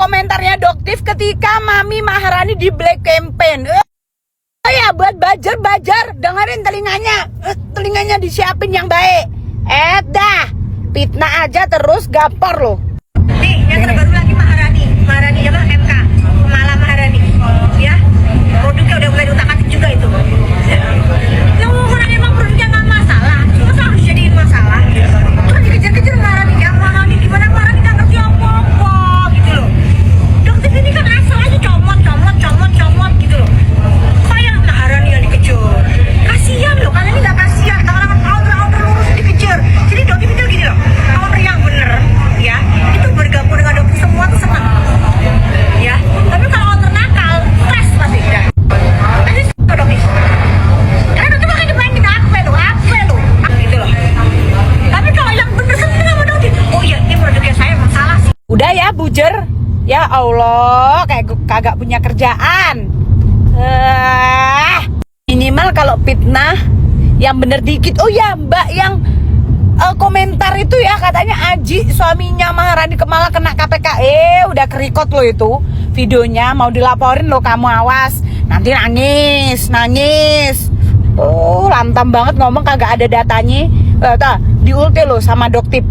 komentarnya Doktif ketika Mami Maharani di Black Campaign. Ya buat bajar, dengerin telinganya disiapin yang baik. Dah, fitnah aja terus gapor loh. Nih, yang terbaru lagi Maharani apa MK, Pemalang Maharani, ya. Produknya udah mulai diutak-atik juga itu. Yang orang emang produknya nggak masalah, masa harus jadiin masalah? Itu kan dikejar-kejar Maharani, ya Maharani gimana Maharani nggak ngerti apa-apa gitu loh. Dokter ini kan asal aja comot gitu loh. Kayak Maharani yang dikejar, kasihan loh, kalian ini nggak kasihan, orang lurus dikejar. Jadi dokter itu gini loh, orang yang bener, ya itu bergabung dengan dokter semua tuh senang, ya. Tapi kalau orang nakal, stres pasti ya. Pasti dokter. Karena dokter makanya dimainin apa tuh, gitu loh. Tapi kalau yang bener seneng sama dokter, oh iya ini produknya saya masalah sih. Udah ya bujer. Ya Allah, kayak kagak punya kerjaan. Minimal kalau fitnah yang bener dikit. Oh ya Mbak yang komentar itu ya katanya Aji suaminya Maharani Kemala kena KPK. Udah kerikot lo itu videonya, mau dilaporin lo, kamu awas nanti nangis. Oh lantam banget ngomong kagak ada datanya. Di ulti lo sama Doktip.